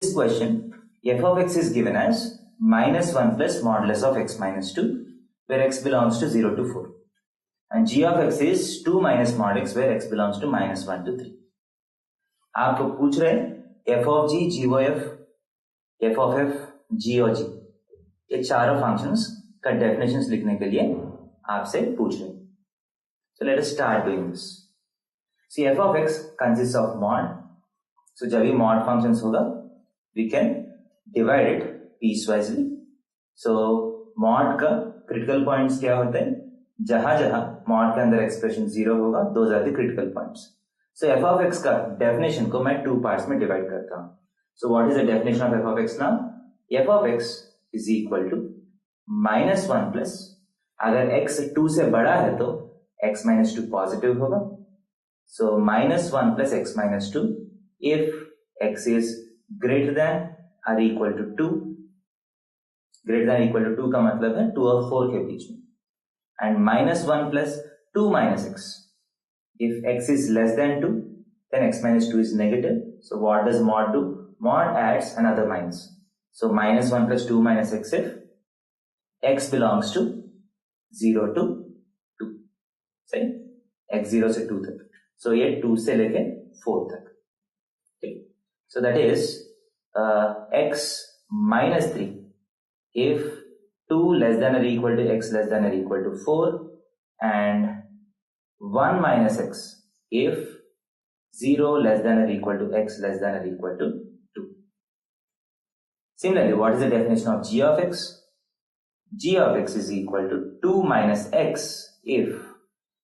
this question, f of x is given as minus 1 plus modulus of x minus 2, where x belongs to 0 to 4. And g of x is 2 minus mod x, where x belongs to minus 1 to 3. आपको पूछ रहे हैं f of g, g o f, f of f, g o g, ये चारों functions का definitions लिखने के लिए आपसे पूछ रहे हैं. So let us start doing this. See, f of x consists of mod. So जब भी mod functions होगा, we can divide it piecewisely. So mod का critical points क्या होते हैं? जहां जहां mod के अंदर expression 0 होगा, those are the critical points. So f of x का definition को मैं 2 parts में divide करता हूं. So what is the definition of f of x now? f of x is equal to minus 1 plus, अगर x 2 से बड़ा है तो x minus 2 positive होगा. So minus 1 plus x minus 2 if x is greater than or equal to 2. Greater than or equal to 2 का मतलब है 2 और 4 के बीच में. And minus 1 plus 2 minus x. If x is less than 2, then x minus 2 is negative. So what does mod do? Mod adds another minus. So minus 1 plus 2 minus x if x belongs to 0 to 2. सही? x 0 से 2 तक. So ये 2 से लेके 4 तक. Okay. So that is x minus 3 if 2 less than or equal to x less than or equal to 4, and 1 minus x if 0 less than or equal to x less than or equal to 2. Similarly, what is the definition of g of x? G of x is equal to 2 minus x if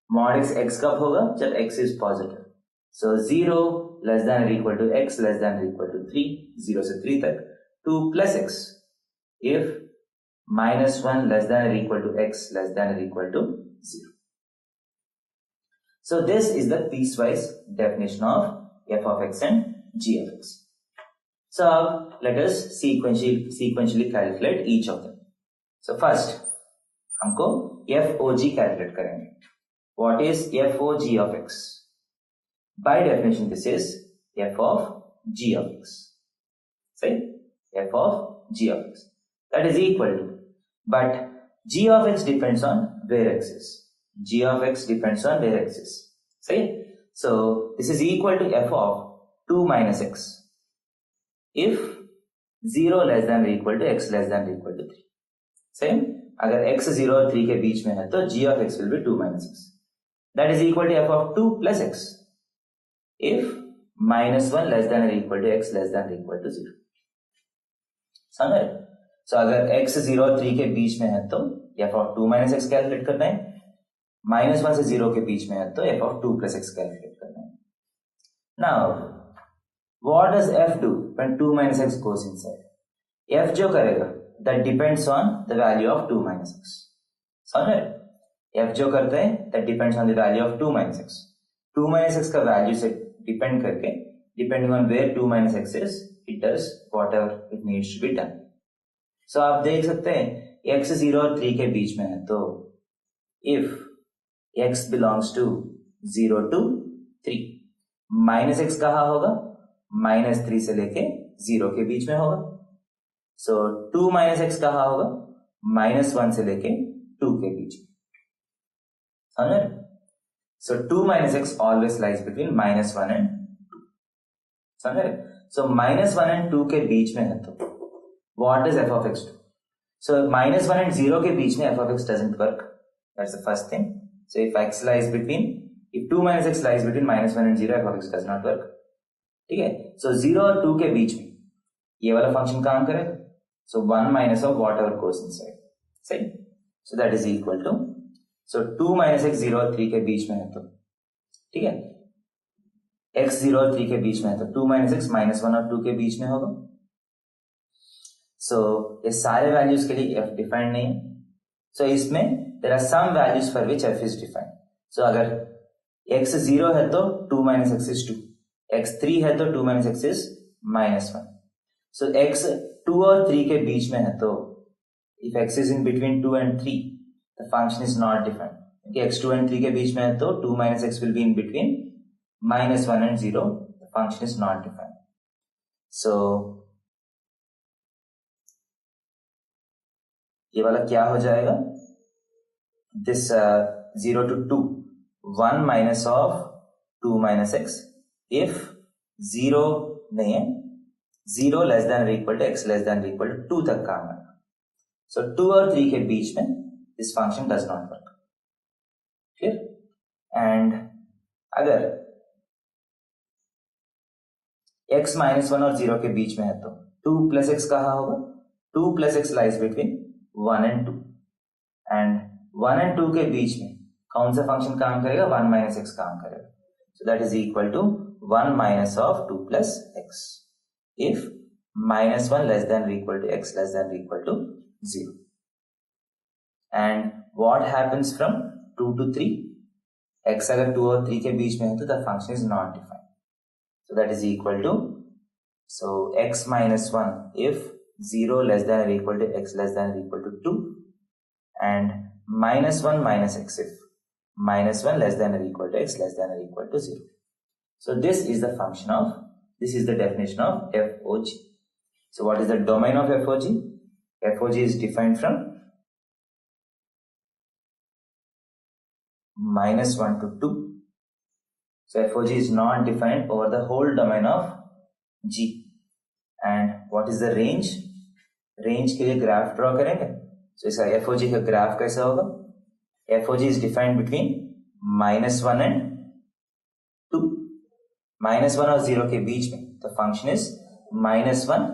mod x कब होगा? जब x is positive. So 0 less than or equal to x less than or equal to 3, 0 से 3 तक. 2 plus x if minus 1 less than or equal to x less than or equal to 0. So this is the piecewise definition of f of x and g of x. So let us sequentially calculate each of them. So first हमको FOG calculate करेंगे. What is FOG of x? By definition, this is f of g of x. Say f of g of x. That is equal to, but g of x depends on where x is. G of x depends on where x is. Say, so this is equal to f of 2 minus x if 0 less than or equal to x less than or equal to 3. Same, अगर x 0 और 3 के बीच में है तो g of x will be 2 minus x. That is equal to f of 2 plus x if minus 1 less than or equal to x less than or equal to 0. समझ रहे? So अगर x 0 और 3 के बीच में है तो f of 2 minus x calculate करना है. minus 1 से 0 के बीच में है तो f of 2 plus x calculate करना है. Now, what does f do when 2 minus x goes inside? f जो करेगा that depends on the value of 2 minus x. समझ रहे? f जो करते हैं that depends on the value of 2 minus x. 2 minus x का वैल्यू से depend करके, depending on where 2 minus x is, it does whatever it needs to be done. So आप देख सकते हैं x 0 और 3 के बीच में है तो if x belongs to 0 to 3, minus x कहाँ होगा? minus 3 से लेके 0 के बीच में होगा. So 2 minus x कहाँ होगा? minus 1 से लेके 2 के बीच में. समझ रहे? So 2 minus x always lies between minus 1 and 2. समझ रहे? So minus 1 and 2 के बीच में है तो what does f of x do? So minus 1 and 0 के बीच में f of x doesn't work. That's the first thing. So if 2 minus x lies between minus 1 and 0, f of x does not work. ठीक है? So 0 और 2 के बीच में ये वाला function काम करेगा. So 1 minus of whatever goes inside. सही? So that is equal to, so 2 minus x 0 और 3 के बीच में है तो ठीक है, x 0 और 3 के बीच में है तो 2 minus x minus 1 और 2 के बीच में होगा. So ये सारे वैल्यूज के लिए f डिफाइंड नहीं है. So इसमें there are some values for which f is defined. So अगर x 0 है तो 2 minus x is 2, x 3 है तो 2 minus x is minus 1. So x 2 और 3 के बीच में है तो if x is in between 2 and 3, the function is not defined. Okay, x 2 and 3 के बीच में है तो 2 minus x will be in between minus 1 and 0. The function is not defined. So ये वाला क्या हो जाएगा, this 0 to 2, 1 minus of 2 minus x, if 0 नहीं है, 0 less than or equal to x less than or equal to 2 तक काम आएगा. So 2 और 3 के बीच में this function does not work. Clear? And अगर x minus 1 और 0 के बीच में है तो 2 plus x कहाँ होगा, 2 plus x lies between 1 and 2, and 1 and 2 के बीच में कौन सा फंक्शन काम करेगा, 1 minus x काम करेगा. So that is equal to 1 minus of 2 plus x if minus 1 less than or equal to x less than or equal to 0. And what happens from 2 to 3, x अगर 2 और 3 के बीच में है तो the function is not defined. So that is equal to, so x minus 1 if 0 less than or equal to x less than or equal to 2, and minus 1 minus x if minus 1 less than or equal to x less than or equal to 0. So this is the function of, this is the definition of FOG. So what is the domain of FOG? FOG is defined from minus 1 to 2. So FOG is not defined over the whole domain of G. And what is the range? Range के लिए graph draw करेंगे. So इसका FOG का graph कैसा होगा? FOG is defined between minus 1 and 2. minus 1 और 0 के बीच में the function is minus 1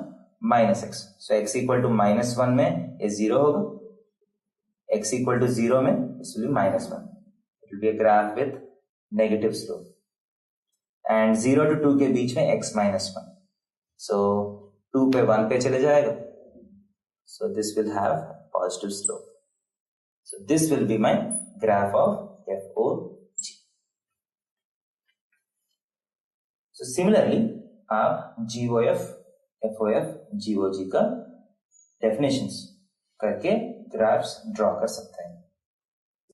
minus x. So x equal to minus 1 में ये 0 होगा. x equal to 0 में this will be minus 1. It will be a graph with negative slope. And 0 to 2 के बीच में x minus 1. So 2 पे 1 पे चले जाएगा. So this will have positive slope. So this will be my graph of FOG. So similarly, आप GOF, FOF, GOG का definitions करके graphs draw कर सकते हैं.